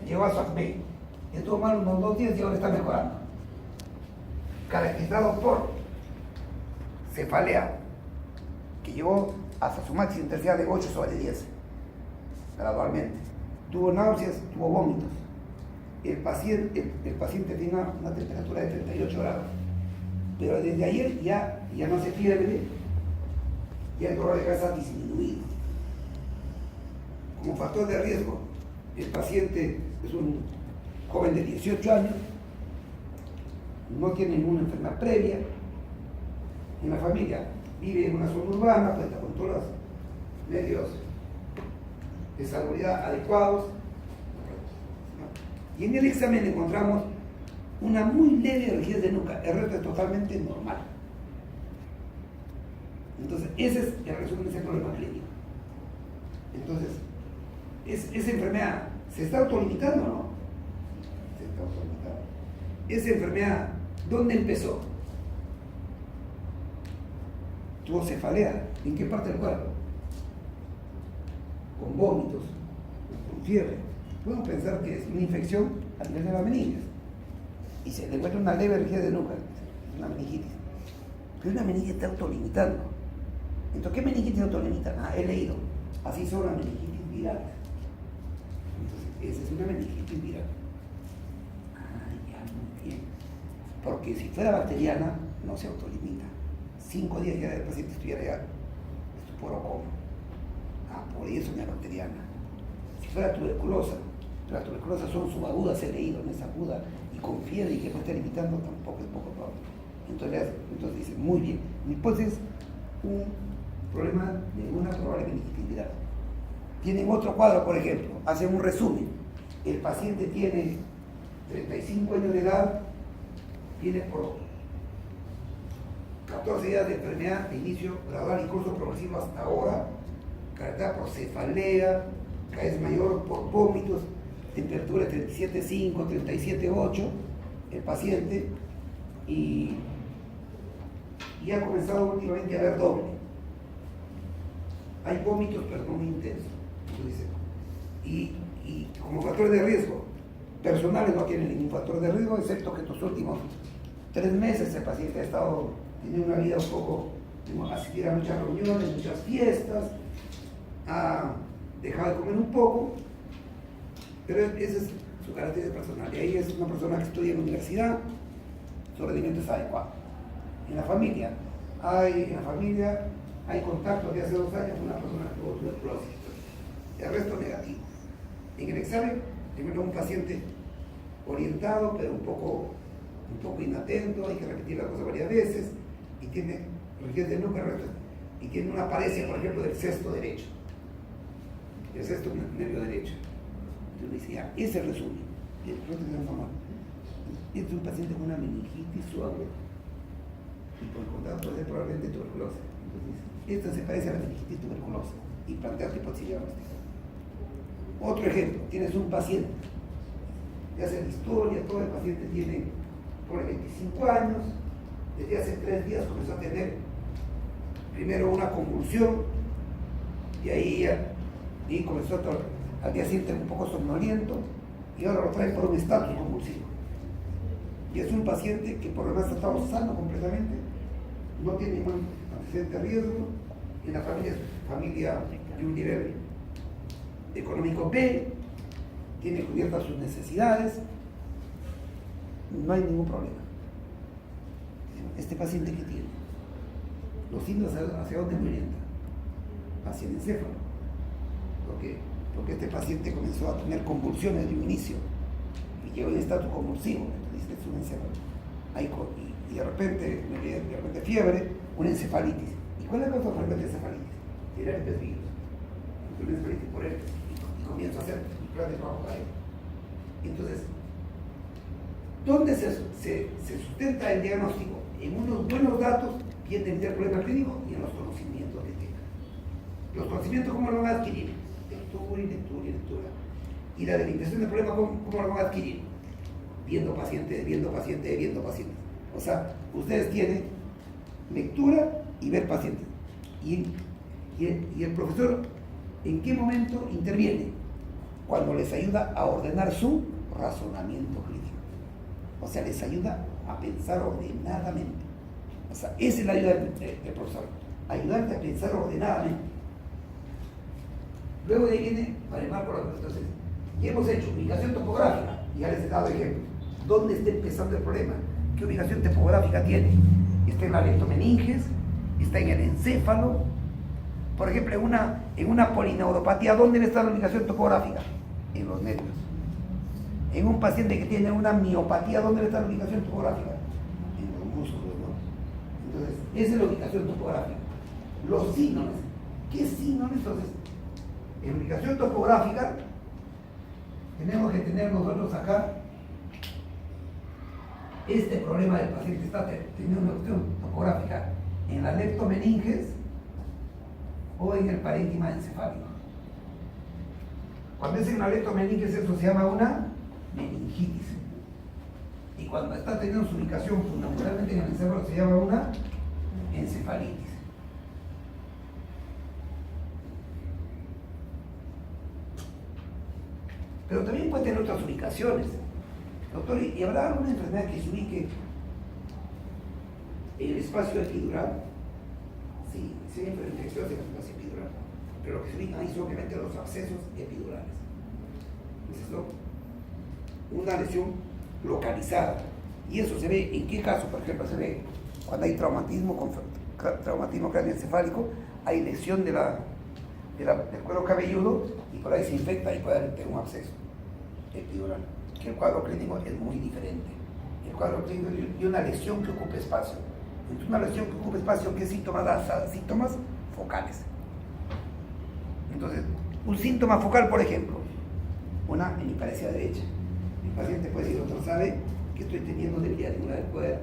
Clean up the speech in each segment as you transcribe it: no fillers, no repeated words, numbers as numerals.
Llegó a su acné, estuvo mal unos 2 días y ahora está mejorando. Caracterizado por cefalea, que llegó hasta su máxima intensidad de 8/10, gradualmente. Tuvo náuseas, tuvo vómitos. El paciente tiene una temperatura de 38 grados, pero desde ayer ya no hace fiebre, ya el dolor de cabeza ha disminuido. Como factor de riesgo, el paciente es un joven de 18 años, no tiene ninguna enfermedad previa en la familia, vive en una zona urbana, cuenta con todos los medios de salubridad adecuados, y en el examen encontramos una muy leve rigidez de nuca, el resto es totalmente normal. Entonces, ese es el resumen de ese problema clínico. Entonces, esa enfermedad se está autolimitando o no? Se está autolimitando. Esa enfermedad, ¿dónde empezó? Tuvo cefalea. ¿En qué parte del cuerpo? Con vómitos, con fiebre. Podemos pensar que es una infección a nivel de las meninges. Y se le encuentra una leve rigidez de nuca, una meningitis. Pero una meningitis está autolimitando. Entonces, ¿qué meningitis autolimita? He leído. Así son las meningitis virales. Entonces, esa es una meningitis viral. Ya, muy bien. Porque si fuera bacteriana, no se autolimita. 5 días ya el paciente estuviera ya estupor coma. Por eso es una bacteriana. Si fuera tuberculosa, las tuberculosas son subagudas, he leído, no es aguda, y con fiebre y que puede estar limitando, tampoco es poco probable. Entonces dice, muy bien, mi hipótesis es un problema de una probable meningitis viral. Tienen otro cuadro, por ejemplo, hacen un resumen. El paciente tiene 35 años de edad, tiene por 14 días de enfermedad de inicio gradual y curso progresivo hasta ahora, caracterizada por cefalea, cada vez mayor por vómitos, temperatura de 37,5, 37,8, el paciente, y ha comenzado últimamente a ver doble. Hay vómitos, pero no muy intensos. Y como factor de riesgo, personales no tienen ningún factor de riesgo, excepto que estos últimos 3 meses el paciente ha estado teniendo una vida un poco, asistir a muchas reuniones, muchas fiestas, ha dejado de comer un poco, pero esa es su característica personal. Y ahí es una persona que estudia en la universidad, su rendimiento es adecuado. En la familia hay contacto de hace 2 años con una persona que tuvo tuberculosis, el resto negativo. En el examen tenemos un paciente orientado, pero un poco inatento, hay que repetir la cosa varias veces, y tiene rigidez de nuca, y tiene una paresia, por ejemplo, del sexto derecho. El sexto nervio derecho. Entonces dice, ya, ese resumen. Y el resto es normal. Este es un paciente con una meningitis suave. Y por el contrario puede ser probablemente tuberculosis. Entonces, esta se parece a la meningitis tuberculosa. Y plantea tu hipótesis diagnóstica. Otro ejemplo, tienes un paciente, te hace la historia, todo el paciente tiene por 25 años, desde hace 3 días comenzó a tener primero una convulsión, y ahí comenzó al día siguiente un poco somnoliento, y ahora lo trae por un estatus convulsivo. Y es un paciente que por lo menos ha estado sano completamente, no tiene ningún antecedente de riesgo, en la familia de un nivel económico B, tiene cubiertas sus necesidades, no hay ningún problema. Este paciente que tiene, los signos hacia dónde orientan, hacia el encéfalo, porque este paciente comenzó a tener convulsiones de un inicio y llegó en estado convulsivo, entonces es un encéfalo. Y de repente fiebre, una encefalitis. ¿Y cuál es la causa frecuente de encefalitis? El herpes virus. Una encefalitis por herpes. Y comienzo a hacer un plan de trabajo para él. Entonces, ¿dónde se sustenta el diagnóstico? En unos buenos datos y entender el problema clínico y en los conocimientos que tenga. Los conocimientos, ¿cómo lo van a adquirir? Lectura y lectura y lectura. Y la delimitación del problema, ¿cómo lo van a adquirir? Viendo pacientes. O sea, ustedes tienen lectura y ver pacientes. Y el profesor, ¿en qué momento interviene? cuando les ayuda a ordenar su razonamiento crítico. O sea, les ayuda a pensar ordenadamente. O sea, esa es la ayuda del profesor, ayudarte a pensar ordenadamente. Luego de ahí viene, para el marco, entonces, ya hemos hecho ubicación topográfica, y ya les he dado ejemplos. ¿Dónde está empezando el problema? ¿Qué ubicación topográfica tiene? Está en la leptomeninges, está en el encéfalo. Por ejemplo, en una polineuropatía, ¿dónde está la ubicación topográfica? En los nervios. En un paciente que tiene una miopatía, ¿dónde está la ubicación topográfica? En los músculos, ¿no? Entonces, esa es la ubicación topográfica. Los síndromes. ¿Qué síndromes? Entonces, en ubicación topográfica, tenemos que tener nosotros acá este problema del paciente está teniendo una ubicación topográfica en la leptomeninges o en el parénquima encefálico. Cuando es en la leptomeninges, eso se llama una meningitis. Y cuando está teniendo su ubicación fundamentalmente en el encéfalo, se llama una encefalitis. Pero también puede tener otras ubicaciones. Doctor, ¿y habrá alguna enfermedad que se ubique en el espacio epidural? Sí, siempre infecciones en el espacio epidural. Pero lo que se ubican ahí son obviamente los abscesos epidurales. ¿Es eso? Una lesión localizada. Y eso se ve, ¿en qué caso? Por ejemplo, se ve cuando hay traumatismo craneoencefálico, hay lesión del cuero cabelludo y por ahí se infecta y puede haber un absceso epidural. Que el cuadro clínico es muy diferente. El cuadro clínico y una lesión que ocupe espacio. Entonces, una lesión que ocupe espacio, ¿qué síntomas da? Síntomas focales. Entonces, un síntoma focal, por ejemplo, una hemiparesia derecha. El paciente puede decir, doctor, ¿sabe que estoy teniendo debilidad angular del cuerpo?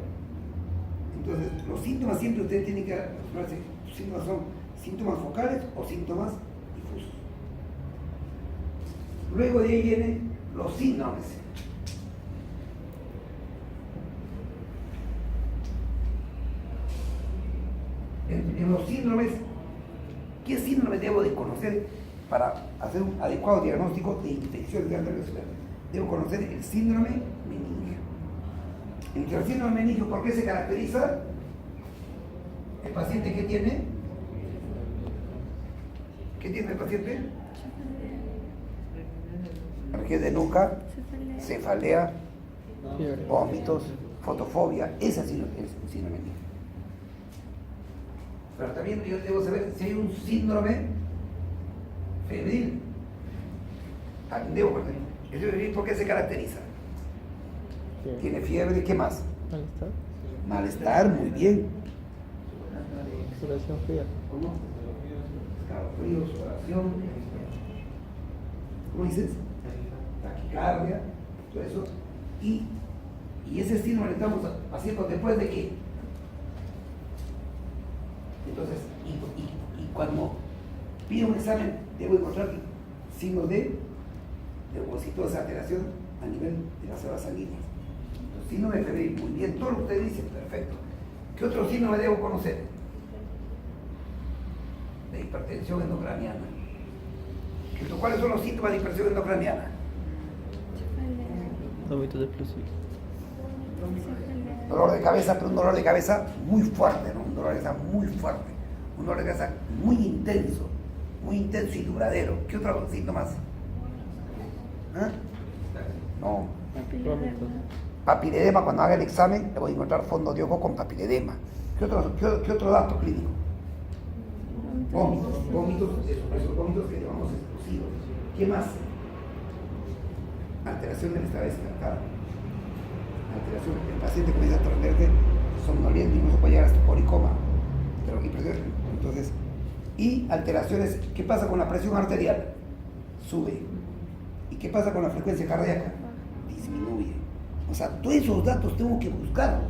Entonces, los síntomas siempre ustedes tienen que asegurarse, sus síntomas son síntomas focales o síntomas difusos. Luego de ahí vienen los síndromes. En los síndromes, ¿qué síndrome debo de conocer para hacer un adecuado diagnóstico de infección de arteriosclerosis? Debo conocer el síndrome meningio. Entre el síndrome meningio, ¿por qué se caracteriza? El paciente que tiene, ¿qué tiene el paciente? Rigidez de nuca, cefalea, vómitos, fotofobia. Ese es el síndrome meningio. Pero también yo debo saber si hay un síndrome febril. También debo conocer. ¿El síndrome febril por qué se caracteriza? Fiebre. Tiene fiebre, ¿qué más? Malestar. Malestar, muy bien. Sudoración fría. ¿Cómo? Escalofrío, sudoración. ¿Cómo dices? Taquicardia, todo eso. Y ese síndrome lo estamos haciendo después de qué. Entonces, y cuando pido un examen, debo encontrar signos de leucocitosis, alteración a nivel de las células sanguíneas. Los síndrome febril, muy bien, todo lo que usted dice, perfecto. ¿Qué otro síndrome debo conocer? De hipertensión endocraniana. ¿Cuáles son los síntomas de hipertensión endocraniana? Vómitos explosivos. Dolor de cabeza, pero un dolor de cabeza muy fuerte, ¿no? Un dolor de cabeza muy fuerte. Un dolor de cabeza muy intenso y duradero. ¿Qué otros síntomas? ¿Eh? No. Papiledema, cuando haga el examen, le voy a encontrar fondo de ojo con papiledema. ¿Qué otro dato clínico? Vómitos, esos vómitos que llamamos explosivos. ¿Qué más? Alteración del estado descartado. Alteración, el paciente comienza a tornarse somnoliento, incluso puede llegar hasta estupor y coma. Pero entonces, y alteraciones, ¿qué pasa con la presión arterial? Sube. ¿Y qué pasa con la frecuencia cardíaca? Disminuye. O sea, todos esos datos tengo que buscarlos.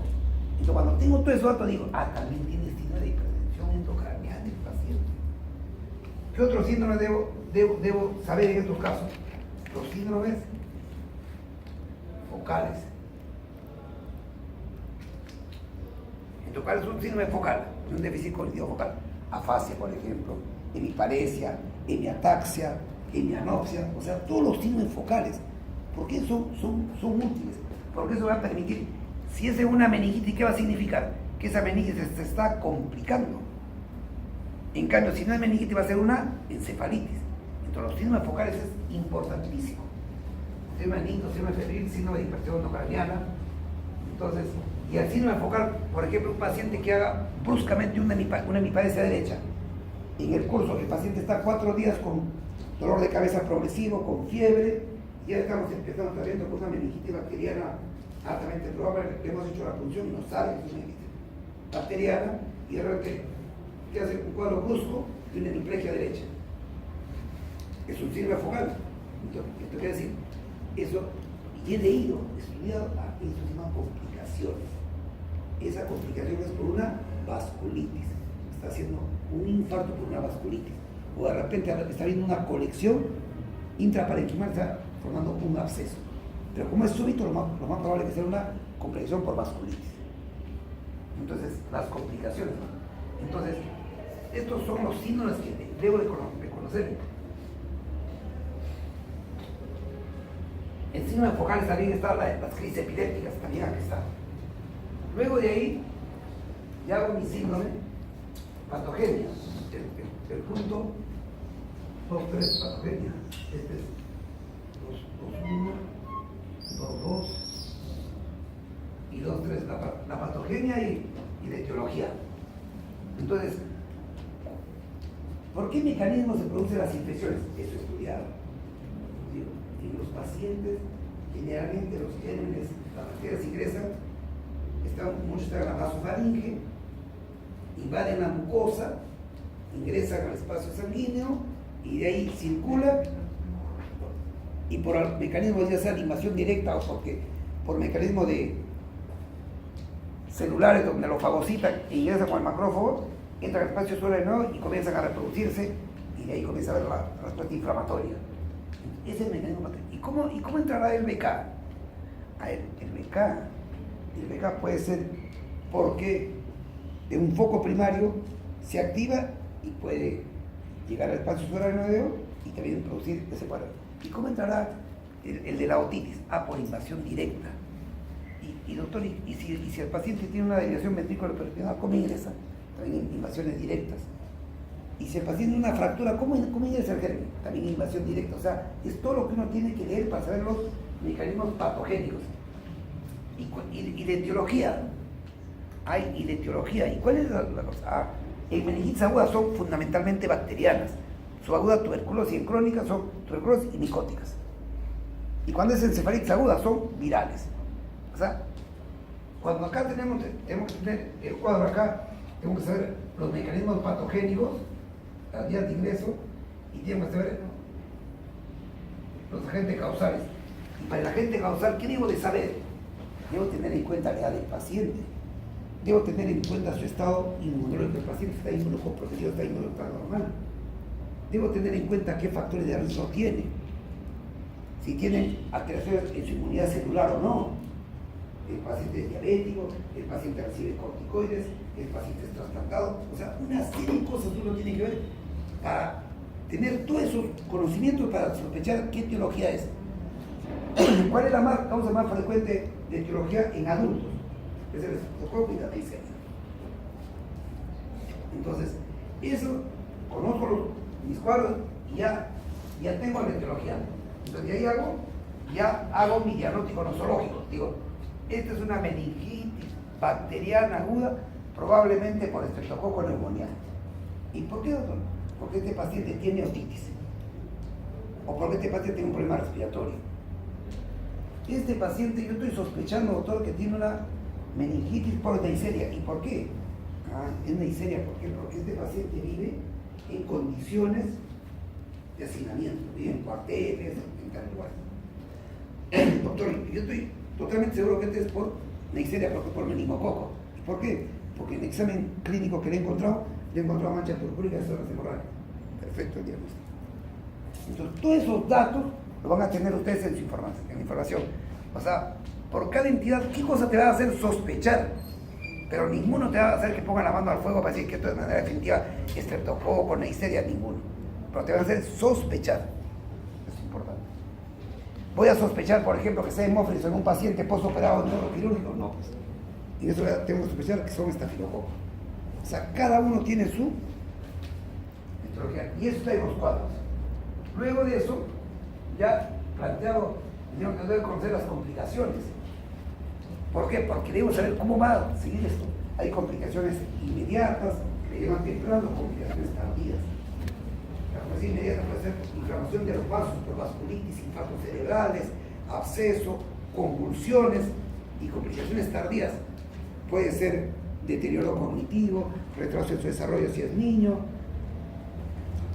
Entonces, cuando tengo todos esos datos, digo, también tiene síndrome de hipertensión endocraniana el paciente. ¿Qué otros síndromes debo saber en estos casos? Los síndromes focales. Entonces, ¿cuál es un síndrome focal? Un déficit cognitivo focal. Afasia, por ejemplo, hemiparesia, hemiataxia, hemianopsia, o sea, todos los signos focales. ¿Por qué son útiles? Porque eso va a permitir, si es de una meningitis, ¿qué va a significar? Que esa meningitis se está complicando. En cambio, si no es meningitis, va a ser una encefalitis. Entonces, los signos focales es importantísimo. Síndrome de Nito, síndrome febril, síndrome de dispersión no craniana. Entonces, y el síndrome focal, por ejemplo, un paciente que haga bruscamente una hemiparesia derecha. En el curso, el paciente está 4 días con dolor de cabeza progresivo, con fiebre, y ya estamos empezando tratamiento con una meningitis bacteriana altamente probable, le hemos hecho la punción y no sabe que es una meningitis bacteriana, y de repente que hace un cuadro brusco y una hemiplegia derecha. Es un síndrome focal. Entonces, esto quiere decir, eso, y he leído, estudiado, eso se llama complicaciones. Esa complicación es por una vasculitis. Está haciendo un infarto por una vasculitis. O de repente está viendo una colección intraparenquimal, está formando un absceso. Pero como es súbito, lo más probable es que sea una complicación por vasculitis. Entonces, las complicaciones. Entonces, estos son los síntomas que debo de conocer. En síndromes focales también están las crisis epilépticas, también aquí está. Luego de ahí, ya hago mi síndrome patogenia. El punto 2-3 patogenia. Este es 2-1, 2-2 y 2-3. La patogenia y la etiología. Entonces, ¿por qué mecanismos se producen las infecciones? Eso es estudiado. En los pacientes, generalmente los gérmenes, las bacterias ingresan, muchos están en la vasofaringe, invaden la mucosa, ingresan al espacio sanguíneo y de ahí circulan, y por mecanismos ya sea de invasión directa o por mecanismos de celulares donde lo fagocitan e ingresan con el macrófago, entran al espacio celular de nuevo y comienzan a reproducirse, y de ahí comienza a haber la respuesta inflamatoria. Ese es el mecanismo. ¿Y cómo entrará el BK? El BK puede ser porque de un foco primario se activa y puede llegar al espacio subaracnoideo y también producir ese cuadro. ¿Y cómo entrará el de la otitis? Por invasión directa. Y doctor, si el paciente tiene una desviación ventrículo-peritoneal, ¿cómo ingresa? También invasiones directas. Y si el paciente tiene una fractura, ¿cómo ingresa el germen? También invasión directa. O sea, es todo lo que uno tiene que leer para saber los mecanismos patogénicos. Y de etiología. Y de etiología. ¿Y cuál es la cosa? En meningitis agudas son fundamentalmente bacterianas. Su aguda tuberculosis en crónica son tuberculosis y micóticas. Y cuando es encefalitis aguda son virales. O sea, cuando acá tenemos que tener el cuadro acá, tenemos que saber los mecanismos patogénicos, las vías de ingreso, y tenemos que saber los agentes causales. Y para el agente causal, ¿qué debo de saber? Debo tener en cuenta la edad del paciente. Debo tener en cuenta su estado inmunológico. El paciente está inmunoprotegido, está normal. Debo tener en cuenta qué factores de riesgo tiene. Si tiene alteraciones en su inmunidad celular o no. El paciente es diabético, el paciente recibe corticoides, el paciente es trasplantado. O sea, una serie de cosas uno tiene que ver para tener todos esos conocimientos para sospechar qué etiología es. ¿Cuál es la causa más frecuente de etiología en adultos? Es el estreptococo y la Neisseria. Entonces, eso, conozco mis cuadros y ya tengo la etiología. Entonces, de ahí ya hago mi diagnóstico nosológico. Digo, esta es una meningitis bacteriana aguda, probablemente por estreptococo neumoniae. ¿Y por qué, doctor? Porque este paciente tiene otitis. O porque este paciente tiene un problema respiratorio. Este paciente, yo estoy sospechando, doctor, que tiene una meningitis por Neisseria. ¿Y por qué? Es Neisseria, ¿por qué? Porque este paciente vive en condiciones de hacinamiento, vive en cuarteles, en tal lugar. Doctor, yo estoy totalmente seguro que este es por Neisseria, porque por meningococo. ¿Y por qué? Porque en el examen clínico que le he encontrado manchas purpúricas y zonas hemorrágicas. Perfecto el diagnóstico. Entonces, todos esos datos lo van a tener ustedes en su información. O sea, por cada entidad, ¿qué cosa te va a hacer sospechar? Pero ninguno te va a hacer que ponga la mano al fuego para decir que esto de manera definitiva es estreptococo, Neisseria, ninguno. Pero te va a hacer sospechar. Voy a sospechar, por ejemplo, que sea hemófilos en un paciente postoperado de neuroquirúrgico. No, pues. Y eso tengo que sospechar que son estafilococos. O sea, cada uno tiene su metrología. Y eso está en los cuadros. Luego de eso, ya planteado, tenemos que conocer las complicaciones. ¿Por qué? Porque debemos saber cómo va a seguir esto. Hay complicaciones inmediatas, que llevan temprano, complicaciones tardías. La complicación inmediata puede ser inflamación de los vasos por vasculitis, infartos cerebrales, absceso, convulsiones, y complicaciones tardías. Puede ser deterioro cognitivo, retraso en su desarrollo si es niño,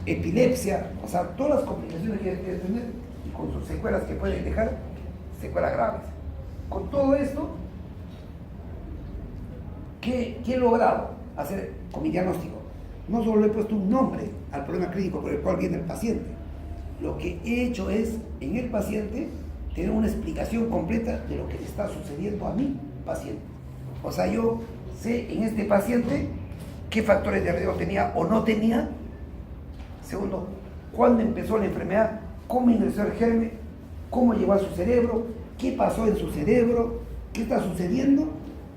epilepsia, o sea, todas las complicaciones que hay que tener y con sus secuelas que pueden dejar, secuelas graves. Con todo esto, ¿qué he logrado hacer con mi diagnóstico? No solo le he puesto un nombre al problema clínico por el cual viene el paciente. Lo que he hecho es, en el paciente, tener una explicación completa de lo que le está sucediendo a mi paciente. O sea, yo sé en este paciente qué factores de riesgo tenía o no tenía. Segundo, cuándo empezó la enfermedad, cómo ingresó el germen, cómo llegó a su cerebro, qué pasó en su cerebro, qué está sucediendo.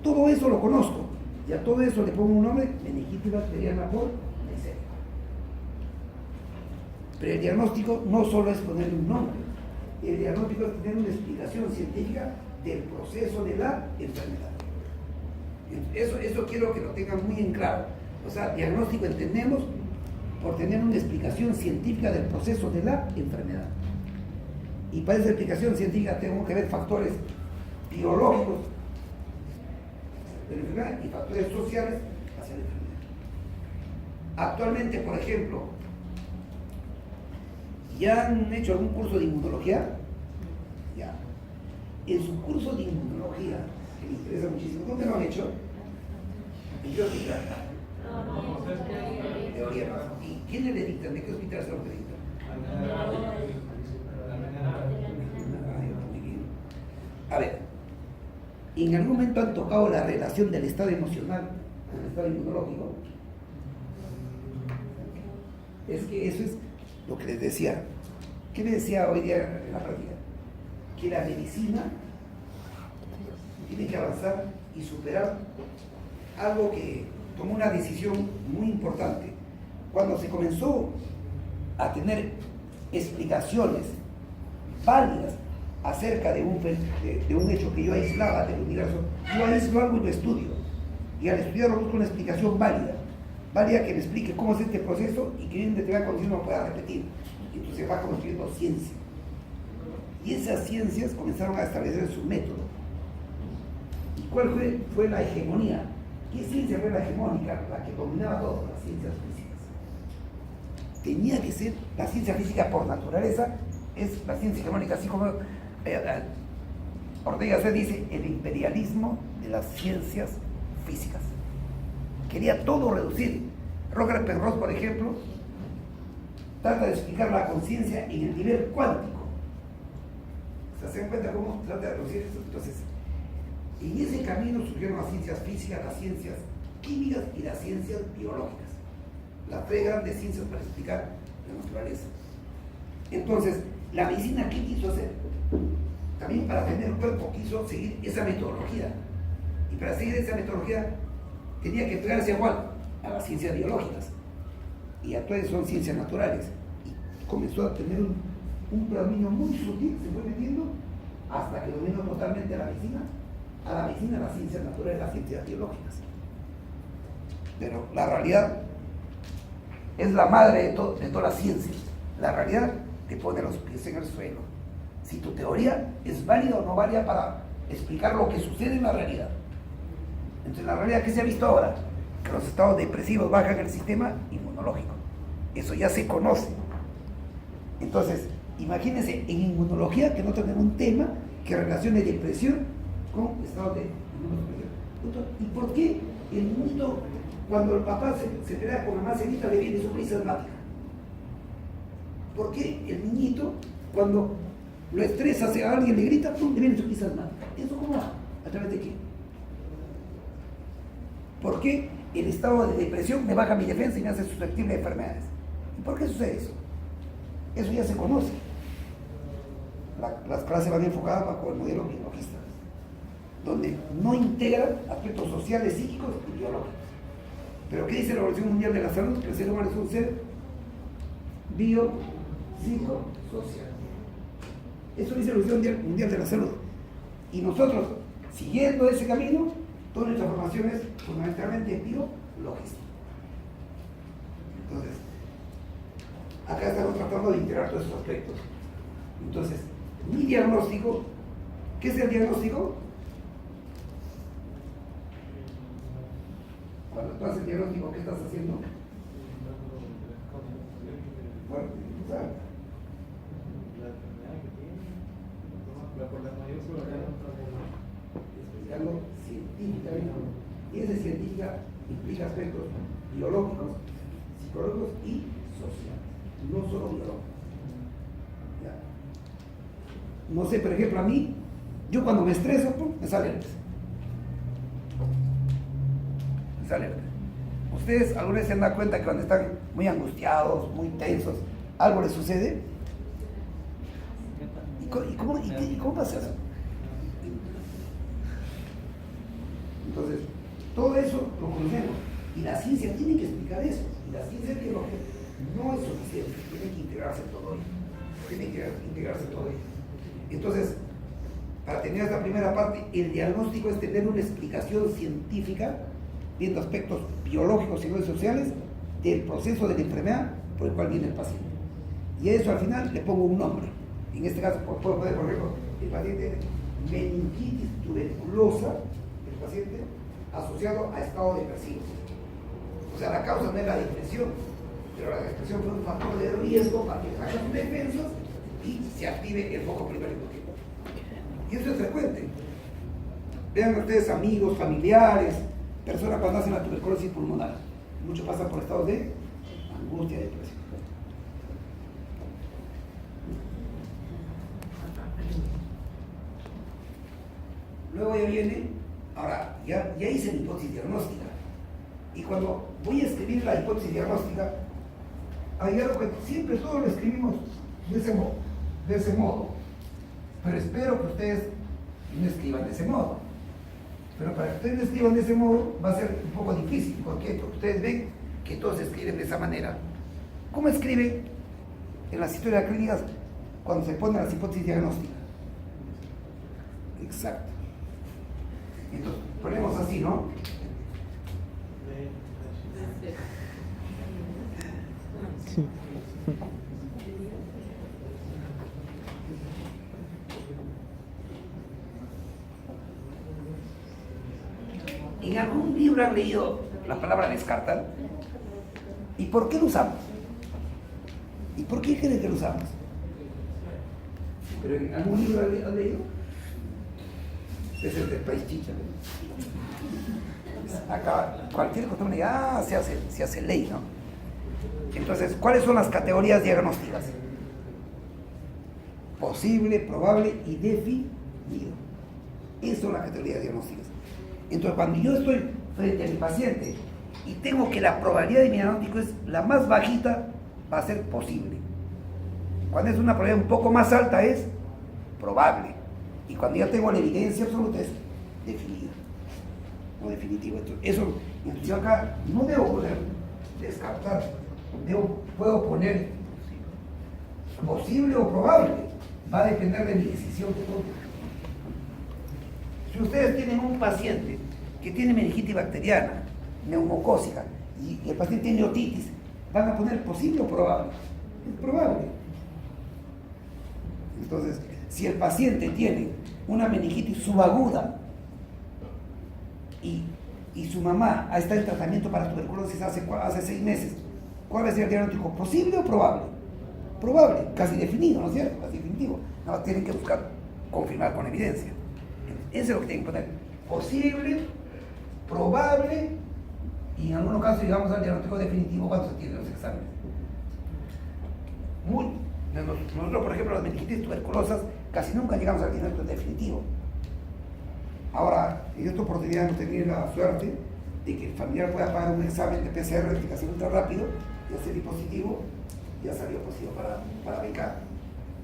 Todo eso lo conozco. Y a todo eso le pongo un nombre: meningitis bacteriana por Neisseria. Pero el diagnóstico no solo es ponerle un nombre. El diagnóstico es tener una explicación científica del proceso de la enfermedad. Eso quiero que lo tengan muy en claro. O sea, diagnóstico entendemos por tener una explicación científica del proceso de la enfermedad. Y para esa explicación científica tenemos que ver factores biológicos de la enfermedad y factores sociales hacia la enfermedad. Actualmente, por ejemplo, ¿ya han hecho algún curso de inmunología? Ya. En su curso de inmunología, que me interesa muchísimo, ¿dónde lo han hecho? ¿En qué hospital? Teoría. ¿Y quiénes le dictan? ¿De qué hospital se lo dictan? A ver, ¿en algún momento han tocado la relación del estado emocional con el estado inmunológico? Es que eso es lo que les decía. ¿Qué me decía hoy día en la práctica? Que la medicina tiene que avanzar y superar algo que tomó una decisión muy importante. Cuando se comenzó a tener explicaciones válidas acerca de un hecho que yo aislaba del universo, yo aíslo algo y lo estudio. Y al estudiarlo busco una explicación válida que me explique cómo es este proceso y que en determinada condición no pueda repetir. Y entonces va construyendo ciencia. Y esas ciencias comenzaron a establecer su método. ¿Y cuál fue la hegemonía? ¿Qué ciencia fue la hegemónica? La que dominaba todo, las ciencias físicas. Tenía que ser la ciencia física por naturaleza, es la ciencia hegemónica, así como Ortega se dice el imperialismo de las ciencias físicas. Quería todo reducir. Roger Penrose, por ejemplo, trata de explicar la conciencia en el nivel cuántico. ¿Se dan cuenta cómo trata de reducir eso? Entonces, en ese camino surgieron las ciencias físicas, las ciencias químicas y las ciencias biológicas. Las tres grandes ciencias para explicar la naturaleza. Entonces, la medicina, ¿qué quiso hacer? También para tener un cuerpo quiso seguir esa metodología. Y para seguir esa metodología tenía que pegarse igual a las ciencias biológicas. Y actuales son ciencias naturales. Y comenzó a tener un predominio muy sutil, se fue metiendo hasta que dominó totalmente la medicina, las ciencias naturales, las ciencias biológicas. Pero la realidad es la madre de todas las ciencias. La realidad te pone los pies en el suelo. Si tu teoría es válida o no válida para explicar lo que sucede en la realidad. Entonces, la realidad que se ha visto ahora, que los estados depresivos bajan el sistema inmunológico. Eso ya se conoce. Entonces, imagínense en inmunología que no tenemos un tema que relacione depresión con estados de inmunosupresión. ¿Y por qué el niñito, cuando el papá se pelea con la mamá, le viene su crisis asmática? ¿Por qué el niñito, cuando lo estresa, a alguien le grita, le viene su crisis asmática? ¿Eso cómo va? ¿A través de qué? ¿Por qué el estado de depresión me baja mi defensa y me hace susceptible a enfermedades? ¿Y por qué sucede eso? Eso ya se conoce. las clases van enfocadas bajo el modelo biologista, donde no integran aspectos sociales, psíquicos y biológicos. Pero ¿qué dice la Organización Mundial de la Salud? Que el ser humano es un ser biopsicosocial. Eso dice la Organización Mundial de la Salud. Y nosotros, siguiendo ese camino, toda nuestra formación es fundamentalmente biologista. Entonces, acá estamos tratando de integrar todos esos aspectos. Entonces, mi diagnóstico, ¿qué es el diagnóstico? Cuando tú haces el diagnóstico, ¿qué estás haciendo? Bueno, ¿sabes? Explicarlo científicamente. Y esa científica implica aspectos biológicos, psicológicos y sociales, no solo biológicos. ¿Ya? No sé, por ejemplo, a mí, yo cuando me estreso, me sale herpes. Me sale herpes. ¿Ustedes alguna vez se han dado cuenta que cuando están muy angustiados, muy tensos, algo les sucede? ¿Y cómo pasa eso? Entonces, todo eso lo conocemos. Y la ciencia tiene que explicar eso. Y la ciencia biológica no es suficiente. Tiene que integrarse todo ello. Tiene que integrarse todo ello. Entonces, para tener esta primera parte, el diagnóstico es tener una explicación científica, viendo aspectos biológicos y sociales, del proceso de la enfermedad por el cual viene el paciente. Y a eso al final le pongo un nombre. En este caso, puedo poner, por ejemplo, el paciente meningitis tuberculosa, el paciente asociado a estado depresivo. O sea, la causa no es la depresión, pero la depresión fue un factor de riesgo para que salgan sus defensas y se active el foco primario. Y eso es frecuente. Vean ustedes amigos, familiares, personas cuando hacen la tuberculosis pulmonar. Muchos pasan por estados de angustia y depresión. Luego ya viene, ahora, ya hice mi hipótesis diagnóstica. Y cuando voy a escribir la hipótesis diagnóstica, hay algo que siempre todos lo escribimos de ese modo. Pero espero que ustedes no escriban de ese modo. Pero para que ustedes no escriban de ese modo va a ser un poco difícil, porque ustedes ven que todos escriben de esa manera. ¿Cómo escriben en las historias clínicas cuando se ponen las hipótesis diagnósticas? Exacto. Entonces, ponemos así, ¿no? ¿En algún libro han leído la palabra descartar? ¿Y por qué lo usamos? ¿Y por qué creen que lo usamos? ¿Pero en algún libro han leído? Es el del país chicha. Acá cualquier costumbre se hace ley, ¿no? Entonces, ¿cuáles son las categorías diagnósticas? Posible, probable y definido. Esas son las categorías diagnósticas. Entonces, cuando yo estoy frente a mi paciente y tengo que la probabilidad de mi diagnóstico es la más bajita, va a ser posible. Cuando es una probabilidad un poco más alta es probable. Y cuando ya tengo la evidencia absoluta es definida o definitivo. Entonces, yo acá no debo poner descartar, puedo poner posible o probable. Va a depender de mi decisión. Si ustedes tienen un paciente que tiene meningitis bacteriana, neumocócica, y el paciente tiene otitis, ¿van a poner posible o probable? Es probable. Entonces, si el paciente tiene una meningitis subaguda y su mamá está en tratamiento para tuberculosis hace 6 meses, ¿cuál es el diagnóstico? ¿Posible o probable? Probable, casi definido, ¿no es cierto? Casi definitivo. Nada más tienen que buscar confirmar con evidencia. Eso es lo que tienen que poner. Posible, probable y en algunos casos llegamos al diagnóstico definitivo cuando se tienen los exámenes. Nosotros, por ejemplo, las meningitis tuberculosas casi nunca llegamos al diagnóstico definitivo. Ahora, en esta oportunidad hemos tenido la suerte de que el familiar pueda pagar un examen de PCR de aplicación ultra rápido y hacer positivo, ya salió positivo para becar.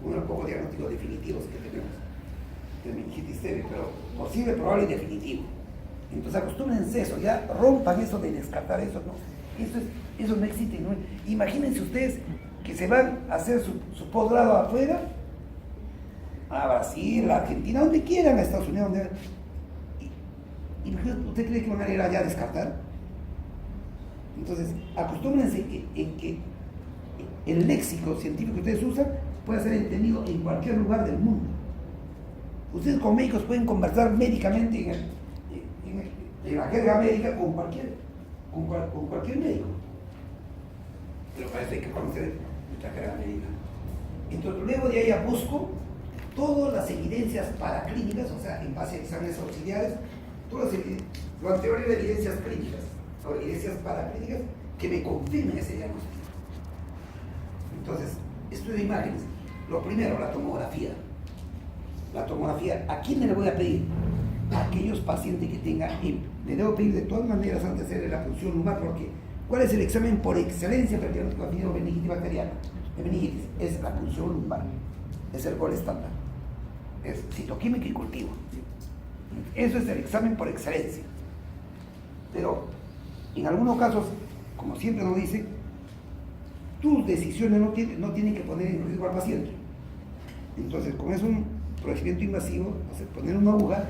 uno de los pocos diagnósticos definitivos que tenemos de meningitis steve, pero posible, probable y definitivo. Entonces acostúmbrense eso, ya rompan eso de descartar eso, ¿no? Eso no existe, ¿no? Imagínense ustedes que se van a hacer su posgrado afuera, a Brasil, a Argentina, donde quieran, a Estados Unidos, donde... ¿Y usted cree que van a ir allá a descartar? Entonces, acostúmbrense en que el léxico científico que ustedes usan puede ser entendido en cualquier lugar del mundo. Ustedes con médicos pueden conversar médicamente en la jerga médica con cualquier médico. Pero para eso hay que conocer nuestra jerga médica. Entonces, luego de ahí ya busco todas las evidencias paraclínicas, o sea, en base a exámenes auxiliares, lo anterior era evidencias clínicas, ahora evidencias paraclínicas que me confirmen ese diagnóstico. Entonces, estudio imágenes. Lo primero, la tomografía. La tomografía, ¿a quién le voy a pedir? A aquellos pacientes que tengan HIP. Le debo pedir de todas maneras antes de hacer la punción lumbar, porque ¿cuál es el examen por excelencia para el diagnóstico de meningitis bacteriana? De meningitis es la punción lumbar, es el gol estándar, es citoquímica y cultivo. Eso es el examen por excelencia. Pero en algunos casos, como siempre nos dice, tus decisiones no tienen que poner en riesgo al paciente. Entonces, como es un procedimiento invasivo, o sea, poner una aguja,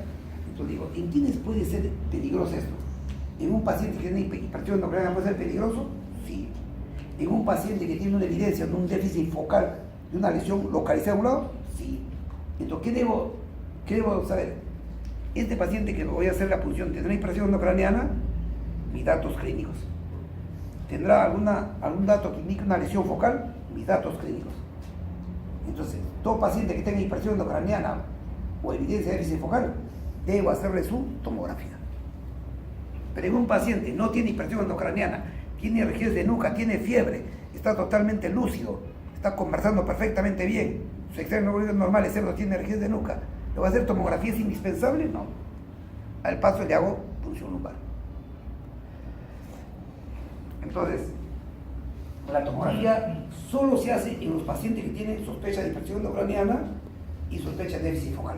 entonces digo, ¿en quiénes puede ser peligroso esto? ¿En un paciente que tiene hipertensión endocrina puede ser peligroso? Sí. ¿En un paciente que tiene una evidencia de un déficit focal, de una lesión localizada a un lado? Sí. Entonces, ¿qué debo saber? Este paciente que voy a hacer la punción, ¿tendrá hipertensión endocraniana? Mis datos clínicos. ¿Tendrá algún dato que indique una lesión focal? Mis datos clínicos. Entonces, todo paciente que tenga hipertensión endocraniana o evidencia de déficit focal, debo hacerle su tomografía. Pero en un paciente no tiene hipertensión endocraniana, tiene rigidez de nuca, tiene fiebre, está totalmente lúcido, está conversando perfectamente bien, su examen neurológico normal es cero, tiene rigidez de nuca, ¿le voy a hacer tomografía? ¿Es indispensable? No. Al paso le hago punción lumbar. Entonces, la tomografía solo se hace en los pacientes que tienen sospecha de hipertensión endocraniana y sospecha de déficit focal.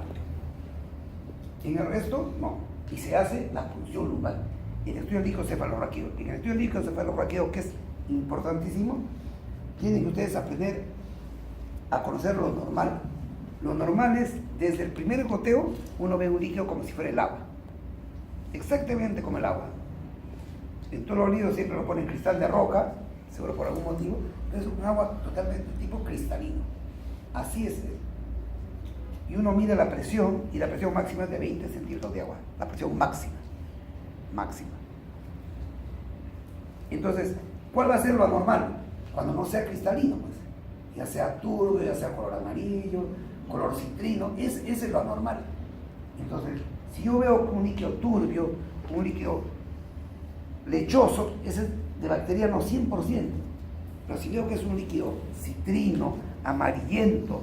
En el resto, no. Y se hace la punción lumbar. El estudio líquido-cefalorraquídeo. En el estudio líquido-cefalorraquídeo, que es importantísimo, tienen que ustedes aprender a conocer lo normal. Lo normal es, desde el primer goteo, uno ve un líquido como si fuera el agua. Exactamente como el agua. En todos los libros siempre lo ponen cristal de roca, seguro por algún motivo, pero es un agua totalmente tipo cristalino. Así es. Y uno mide la presión, y la presión máxima es de 20 centímetros de agua. La presión máxima. Entonces, ¿cuál va a ser lo anormal? Cuando no sea cristalino, pues. Ya sea turbio, ya sea color amarillo, color citrino, ese es lo anormal. Entonces, si yo veo un líquido turbio, un líquido lechoso, ese es de bacteriano 100%. Pero si veo que es un líquido citrino, amarillento,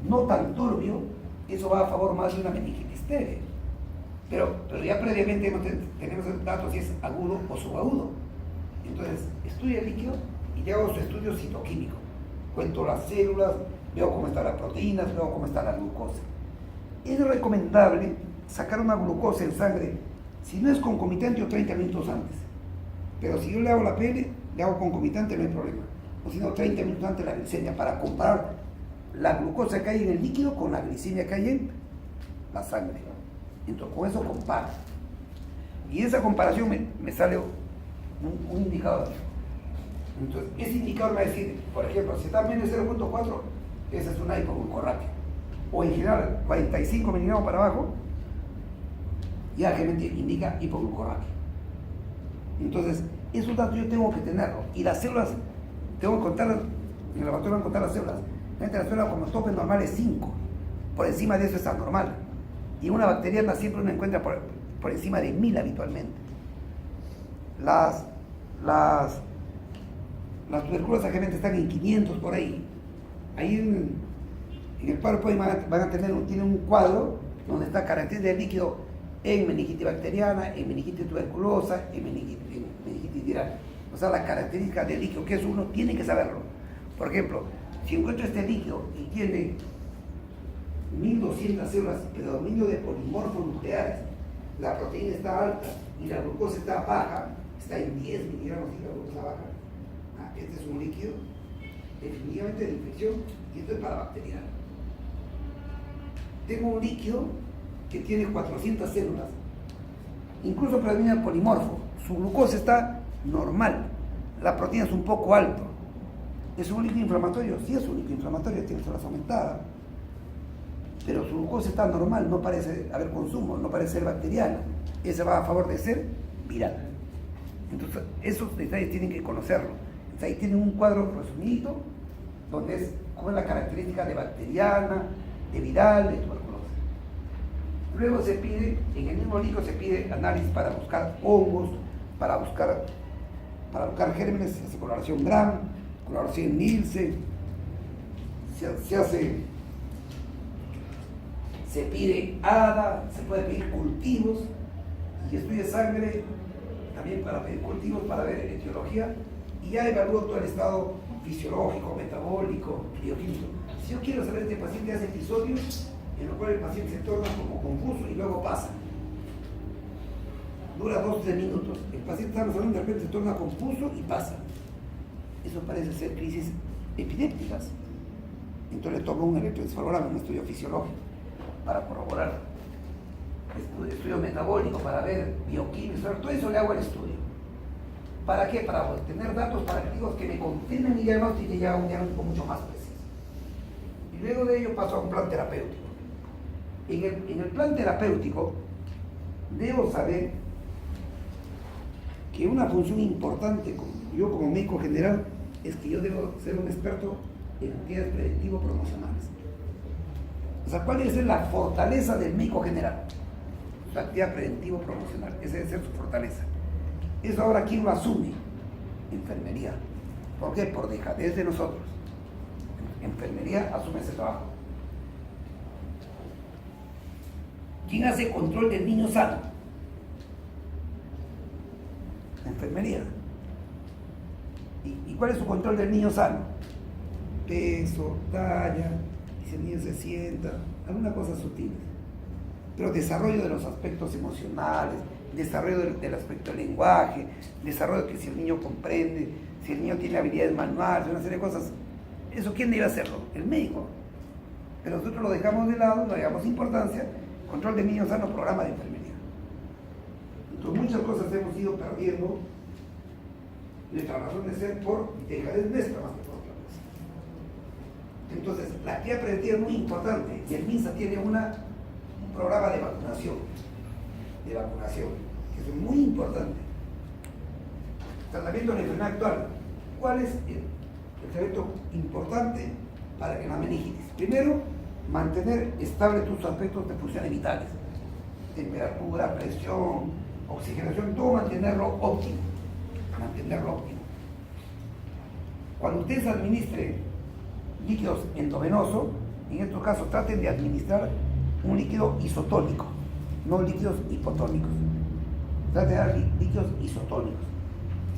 no tan turbio, eso va a favor más de una meningitis steve. Pero ya previamente tenemos el dato si es agudo o subagudo. Entonces, estudio el líquido y le hago su estudio citoquímico. Cuento las células, veo cómo están las proteínas, veo cómo está la glucosa. Es recomendable sacar una glucosa en sangre, si no es concomitante o 30 minutos antes. Pero si yo le hago la PL, le hago concomitante, no hay problema. O si no, 30 minutos antes la glicemia, para comparar la glucosa que hay en el líquido con la glicemia que hay en la sangre. Entonces, con eso comparo. Y esa comparación me sale un indicador. Entonces, ese indicador me va a decir, por ejemplo, si está menos de 0.4, esa es una hipoglucorraquia. O en general, 45 miligramos para abajo, ya realmente indica hipoglucorraquia. Entonces, esos datos yo tengo que tenerlos. Y las células, tengo que contar, en el laboratorio van a contar las células. La célula como tope normal es 5. Por encima de eso es anormal. Y una bacteriana siempre uno encuentra por encima de 1000 habitualmente. Las tuberculosas realmente están en 500 por ahí. Ahí en el PowerPoint van a tener tienen un cuadro donde está características del líquido en meningitis bacteriana, en meningitis tuberculosa, en meningitis viral. O sea, la característica del líquido que es uno tiene que saberlo. Por ejemplo, Si encuentro este líquido y tiene 1200 células de predominio de polimorfos nucleares, la proteína está alta y la glucosa está baja, está en 10 miligramos y la glucosa baja, este es un líquido definitivamente de infección y esto es para bacteriano. Tengo un líquido que tiene 400 células, incluso predomina el polimorfo, su glucosa está normal, la proteína es un poco alto. ¿Es un líquido inflamatorio? Sí, es un líquido inflamatorio, tiene células aumentadas, pero su glucosa está normal, no parece haber consumo, no parece ser bacteriana, ese va a favor de ser viral. Entonces, esos detalles tienen que conocerlo. Entonces, ahí tienen un cuadro resumido, donde es como es la característica de bacteriana, de viral, de tuberculosis. Luego se pide, en el mismo líquido se pide análisis para buscar hongos, para buscar gérmenes, se hace coloración Gram, coloración Nielsen, se pide ADA, se puede pedir cultivos, y estudia sangre también para pedir cultivos, para ver etiología, y ya evalúo todo el estado fisiológico, metabólico, bioquímico. Si yo quiero saber si el paciente hace episodios en los cuales el paciente se torna como confuso y luego pasa. Dura 2 o 3 minutos. El paciente está hablando, de repente se torna confuso y pasa. Eso parece ser crisis epilépticas. Entonces le tomo un electroencefalograma, un estudio fisiológico, para corroborar. Estudio metabólico, para ver bioquímica, todo eso le hago el estudio. ¿Para qué? Para obtener datos prácticos que me confirmen mi diagnóstico y ya un diagnóstico mucho más preciso. Y luego de ello paso a un plan terapéutico. En el plan terapéutico debo saber que una función importante, yo como médico general, es que yo debo ser un experto en actividades preventivo-promocionales. O sea, ¿cuál debe ser la fortaleza del médico general? La actividad preventivo-promocional, esa debe ser su fortaleza. Eso ahora, ¿quién lo asume? Enfermería. ¿Por qué? Por dejadez de nosotros. Enfermería asume ese trabajo. ¿Quién hace control del niño sano? Enfermería. ¿Y cuál es su control del niño sano? Peso, talla, si el niño se sienta, alguna cosa sutil. Pero desarrollo de los aspectos emocionales, desarrollo del aspecto del lenguaje, desarrollo de que si el niño comprende, si el niño tiene habilidades manuales, una serie de cosas. ¿Eso quién debe hacerlo? El médico. Pero nosotros lo dejamos de lado, no le damos importancia. Control de niños sano, programa de enfermería. Entonces muchas cosas hemos ido perdiendo nuestra razón de ser por dejadez nuestra más que por otra cosa. Entonces la actividad preventiva es muy importante y el MINSA tiene un programa de vacunación, que es muy importante. Tratamiento de la enfermedad actual. ¿Cuál es el tratamiento importante para que la meningitis? Primero, mantener estable tus aspectos de funciones vitales, temperatura, presión, oxigenación, todo mantenerlo óptimo. Cuando ustedes administren líquidos endovenosos, en estos casos traten de administrar un líquido isotónico, no líquidos hipotónicos. Traten de dar líquidos isotónicos,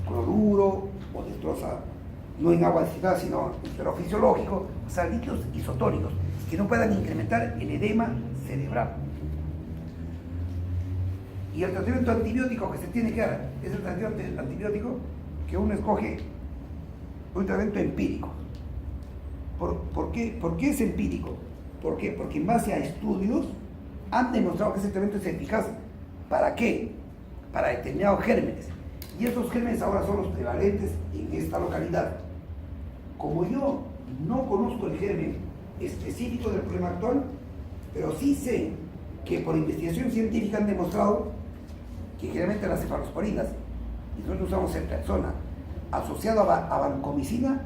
cloruro o destroza, no en agua destilada, sino pero fisiológico, o sea, líquidos isotónicos que no puedan incrementar el edema cerebral. Y el tratamiento antibiótico que se tiene que dar es el tratamiento antibiótico que uno escoge, un tratamiento empírico. ¿Por qué es empírico? ¿Por qué? Porque en base a estudios han demostrado que ese tratamiento es eficaz. ¿Para qué? Para determinados gérmenes. Y esos gérmenes ahora son los prevalentes en esta localidad. Como yo no conozco el germen específico del problema actual, pero sí sé que por investigación científica han demostrado que generalmente las cefalosporinas, y nosotros usamos ceftriaxona, asociado a vancomicina,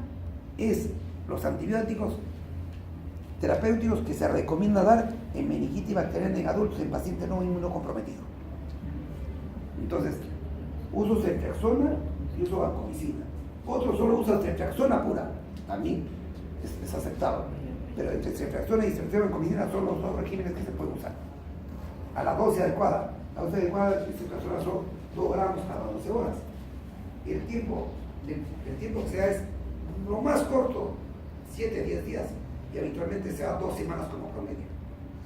es los antibióticos terapéuticos que se recomienda dar en meningitis bacteriana en adultos, en pacientes no inmunocomprometidos. Entonces, uso ceftriaxona y uso vancomicina. Otros solo usan ceftriaxona pura, también es aceptado. Pero entre ceftriaxona y vancomicina son los dos regímenes que se pueden usar. A la dosis adecuada. La dosis adecuada de ceftriaxona son 2 gramos cada 12 horas. Y el tiempo que se da es lo más corto, 7 a 10 días y habitualmente se da 2 semanas como promedio.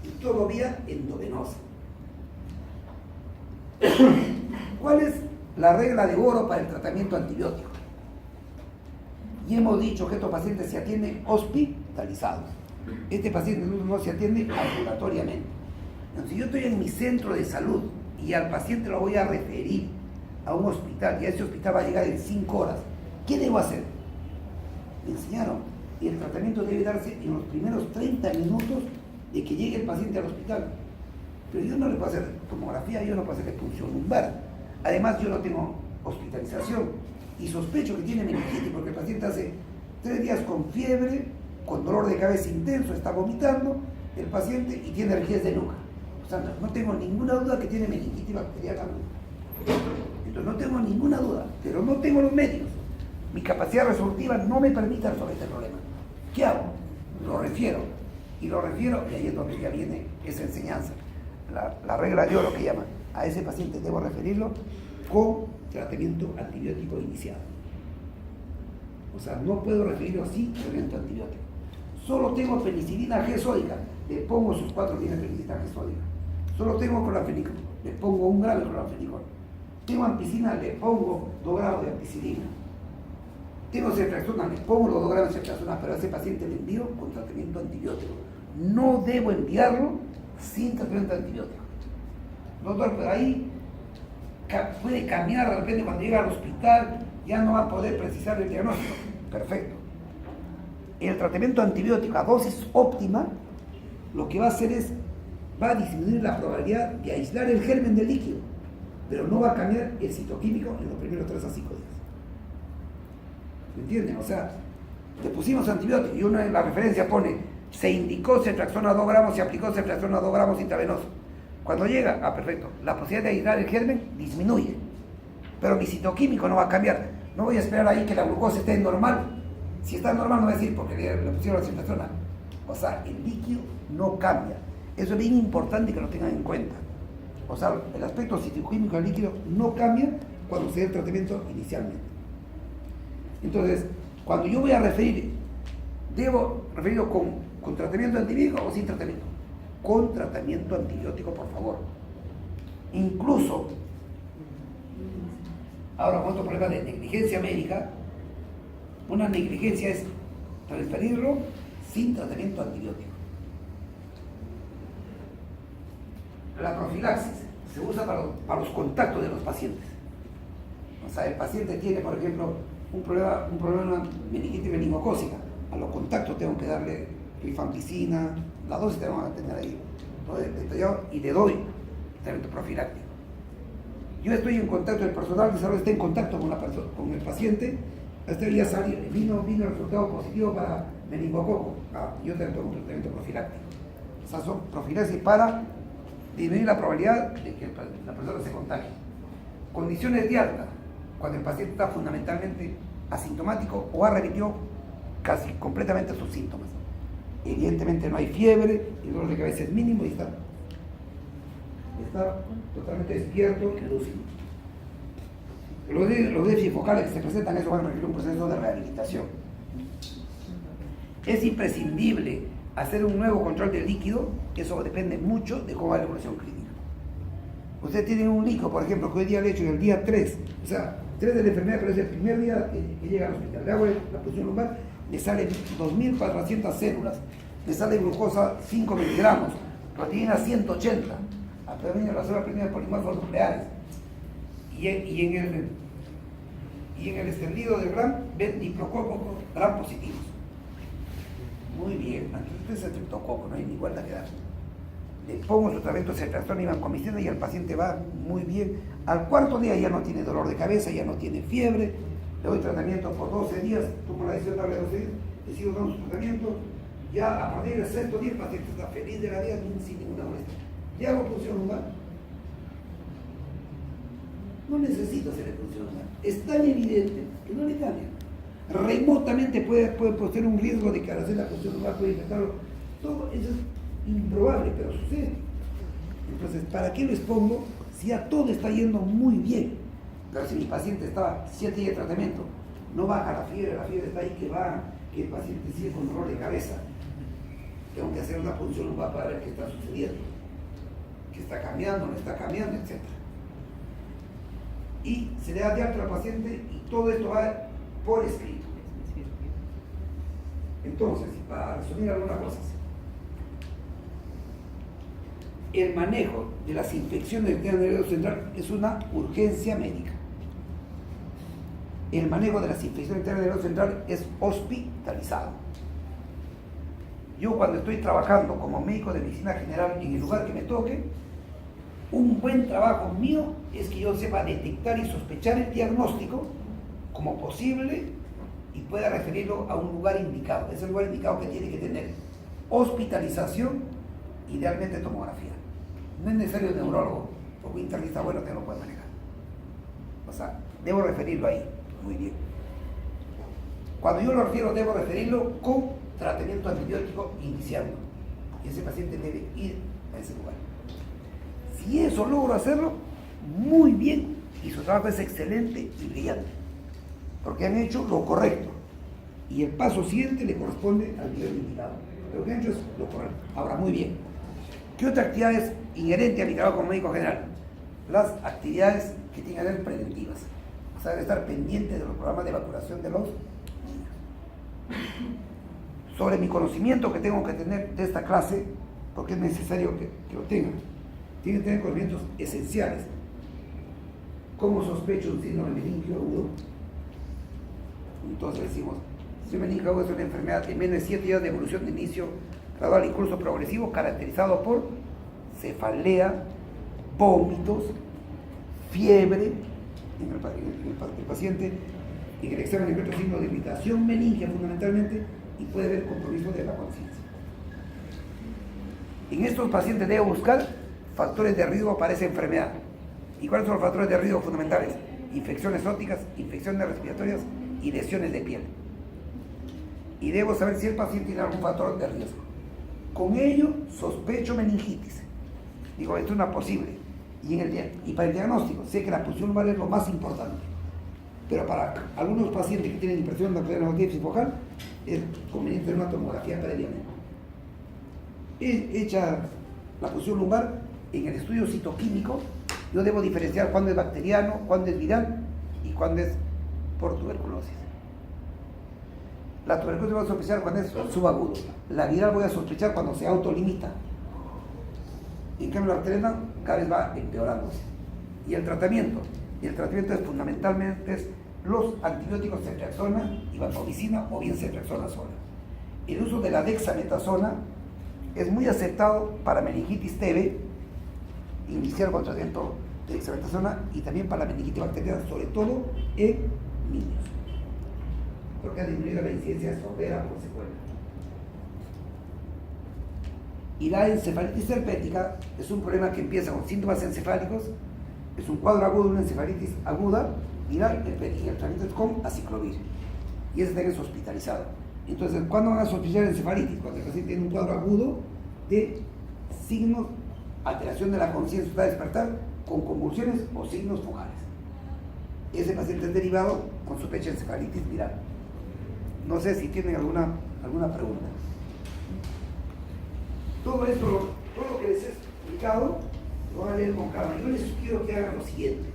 Y todo vía endovenosa. ¿Cuál es la regla de oro para el tratamiento antibiótico? Y hemos dicho que estos pacientes se atienden hospitalizados. Este paciente no se atiende ambulatoriamente. Entonces, si yo estoy en mi centro de salud y al paciente lo voy a referir a un hospital y a ese hospital va a llegar en 5 horas, ¿qué debo hacer? Me enseñaron. Y el tratamiento debe darse en los primeros 30 minutos de que llegue el paciente al hospital. Pero yo no le puedo hacer tomografía, yo no puedo hacer punción lumbar. Además, yo no tengo hospitalización y sospecho que tiene meningitis porque el paciente hace 3 días con fiebre, con dolor de cabeza intenso, está vomitando el paciente y tiene alergias de nuca. O sea, no tengo ninguna duda que tiene meningitis bacteriana. Entonces no tengo ninguna duda, pero no tengo los medios. Mi capacidad resolutiva no me permite resolver este problema. ¿Qué hago? Lo refiero. Y lo refiero, y ahí es donde ya viene esa enseñanza. La regla de oro que llaman. A ese paciente debo referirlo con tratamiento antibiótico iniciado. O sea, no puedo referirlo así, tratamiento antibiótico. Solo tengo penicilina G sódica, le pongo sus 4 días de penicilina G sódica. Solo tengo clorafenicol, le pongo 1 gramo de clorafenicol. Tengo ampicilina, le pongo 2 gramos de ampicilina. Tengo ceftriaxona, le pongo los 2 gramos de ceftriaxona, pero a ese paciente le envío con tratamiento antibiótico. No debo enviarlo sin tratamiento antibiótico. Doctor, pero ahí puede cambiar de repente cuando llega al hospital, ya no va a poder precisar el diagnóstico. Perfecto. El tratamiento antibiótico a dosis óptima, lo que va a hacer es, va a disminuir la probabilidad de aislar el germen del líquido, pero no va a cambiar el citoquímico en los primeros 3 a 5 días. ¿Me entienden? O sea, le pusimos antibiótico y uno en la referencia pone, se indicó ceftriaxona 2 gramos, se aplicó ceftriaxona 2 gramos intravenoso. Cuando llega, perfecto, la posibilidad de aislar el germen disminuye, pero mi citoquímico no va a cambiar. No voy a esperar ahí que la glucosa esté normal. Si está normal no voy a decir porque le pusieron la ceftriaxona. O sea, el líquido no cambia. Eso es bien importante que lo tengan en cuenta. O sea, el aspecto citoquímico del líquido no cambia cuando se dé el tratamiento inicialmente. Entonces, cuando yo voy a referir, ¿debo referirlo con tratamiento antibiótico o sin tratamiento? Con tratamiento antibiótico, por favor. Incluso, ahora con otro problema de negligencia médica, una negligencia es referirlo sin tratamiento antibiótico. La profilaxis se usa para los contactos de los pacientes. O sea, el paciente tiene, por ejemplo, un problema meningitis meningocócica. A los contactos tengo que darle rifampicina, la dosis tengo que tener ahí todo detallado y le doy tratamiento profiláctico. Yo estoy en contacto, el personal de salud está en contacto con el paciente, este día salió, vino el resultado positivo para meningococo. Yo tengo un tratamiento profiláctico. O sea, son profilaxis para disminuir la probabilidad de que la persona se contagie. Condiciones de alta, cuando el paciente está fundamentalmente asintomático o ha remitido casi completamente sus síntomas. Evidentemente no hay fiebre, el dolor de cabeza es mínimo y está totalmente despierto y lúcido. Los déficits focales que se presentan, eso va a requerir un proceso de rehabilitación. Es imprescindible hacer un nuevo control del líquido, eso depende mucho de cómo va la evolución clínica. Ustedes tienen un líquido, por ejemplo, que hoy día le he hecho en el día 3, o sea, 3 de la enfermedad, pero es el primer día que llega al hospital. Le hago la punción lumbar, le salen 2.400 células, le sale glucosa 5 miligramos, proteína 180, la célula primera de polimorfos nucleares. Y en el extendido del GRAM ven diplococo GRAM positivos. Muy bien, entonces es el triptococo, no hay ni vuelta que dar. Le pongo su tratamiento de ceftriaxona y vancomicina y el paciente va muy bien. Al 4.º día ya no tiene dolor de cabeza, ya no tiene fiebre. Le doy tratamiento por 12 días, tomo la decisión de darle 12 días, le sigo dando su tratamiento. Ya a partir del 6.º día el paciente está feliz de la vida sin ninguna molestia. Ya hago punción lumbar. No necesito hacer punción lumbar. Es tan evidente que no le cambia. Remotamente puede poseer un riesgo de que al hacer la punción lumbar puede infectarlo. Todo eso es improbable, pero sucede. Entonces, ¿para qué les pongo si ya todo está yendo muy bien? Pero si mi paciente estaba 7 días de tratamiento, no baja la fiebre está ahí que va, que el paciente sigue con dolor de cabeza. Tengo que hacer una punción lumbar para ver qué está sucediendo, qué está cambiando, no está cambiando, etc. Y se le da de alta al paciente y todo esto va por escrito. Entonces, para resumir algunas cosas, el manejo de las infecciones del sistema nervioso central es una urgencia médica. El manejo de las infecciones del sistema nervioso central es hospitalizado. Yo cuando estoy trabajando como médico de medicina general en el lugar que me toque, un buen trabajo mío es que yo sepa detectar y sospechar el diagnóstico como posible y pueda referirlo a un lugar indicado. Es el lugar indicado que tiene que tener hospitalización, idealmente tomografía. No es necesario el neurólogo o un internista bueno que lo pueda manejar. O sea, debo referirlo ahí. Muy bien. Cuando yo lo refiero, debo referirlo con tratamiento antibiótico iniciando. Y ese paciente debe ir a ese lugar. Si eso logro hacerlo, muy bien. Y su trabajo es excelente y brillante. Porque han hecho lo correcto. Y el paso siguiente le corresponde al nivel indicado. Lo que han hecho es lo correcto. Ahora, muy bien. ¿Qué otra actividad es inherente a mi trabajo como médico general? Las actividades que tienen que ser preventivas. O sea, debe estar pendiente de los programas de vacunación de los niños. Sobre mi conocimiento que tengo que tener de esta clase, porque es necesario que lo tengan. Tienen que tener conocimientos esenciales. ¿Cómo sospecho un síndrome meningio agudo? Entonces decimos, síndrome meningio agudo es una enfermedad de menos de 7 días de evolución de inicio gradual y curso progresivo, caracterizado por cefalea, vómitos, fiebre en el paciente. En el examen encuentra signos de irritación meningia fundamentalmente y puede haber compromiso de la conciencia. En estos pacientes debe buscar factores de riesgo para esa enfermedad. ¿Y cuáles son los factores de riesgo fundamentales? Infecciones ópticas, infecciones respiratorias y lesiones de piel. Y debo saber si el paciente tiene algún factor de riesgo. Con ello, sospecho meningitis. Digo, esto es una posible. Y para el diagnóstico, sé que la punción lumbar es lo más importante. Pero para algunos pacientes que tienen impresión de neurotípica focal, es conveniente tener una tomografía previamente. Hecha la punción lumbar, en el estudio citoquímico, yo debo diferenciar cuándo es bacteriano, cuándo es viral y cuándo es por tuberculosis. La tuberculosis voy a sospechar cuando es subagudo. La viral voy a sospechar cuando se autolimita. En cambio, la bacteriana cada vez va empeorándose. Y el tratamiento es fundamentalmente los antibióticos ceftriaxona y vancomicina o bien ceftriaxona sola. El uso de la dexametasona es muy aceptado para meningitis TB, iniciar con tratamiento de dexametasona y también para la meningitis bacteriana, sobre todo en niños, porque ha disminuido la incidencia de sordera por secuela. Y la encefalitis herpética es un problema que empieza con síntomas encefálicos, es un cuadro agudo de una encefalitis aguda, viral, herpética. El tratamiento es con aciclovir y ese también es hospitalizado. Entonces, ¿cuándo van a sospechar encefalitis? Cuando el paciente tiene un cuadro agudo de signos, alteración de la conciencia, está despertar con convulsiones o signos focales. Ese paciente es derivado con sospecha de encefalitis viral. No sé si tienen alguna pregunta. Todo esto, todo lo que les he explicado, lo van a leer con calma. Yo les sugiero que hagan lo siguiente.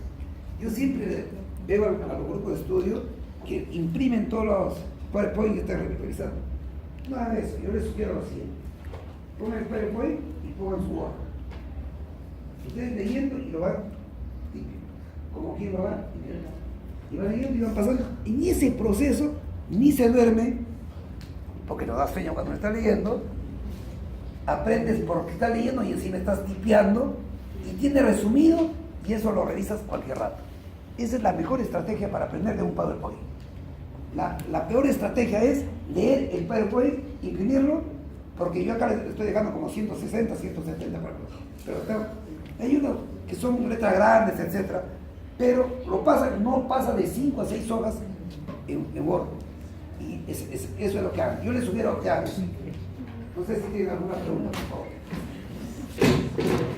Yo siempre veo a los grupos de estudio que imprimen todos los PowerPoint que están revisando. Nada de eso. Yo les sugiero lo siguiente. Pongan el PowerPoint y pongan su hoja. Ustedes leyendo y lo van como quien lo va y van leyendo y van pasando. En ese proceso ni se duerme, porque no da sueño cuando está leyendo. Aprendes por lo que está leyendo y encima estás tipeando y tiene resumido y eso lo revisas cualquier rato. Esa es la mejor estrategia para aprender de un PowerPoint. La peor estrategia es leer el PowerPoint, imprimirlo, porque yo acá les estoy dejando como 160, 170 PowerPoint. Pero hay unos que son letras grandes, etc. Pero no pasa de 5 a 6 hojas en Word. Y eso es lo que hagan. Yo les sugiero que hagan. No sé si tienen alguna pregunta, por favor.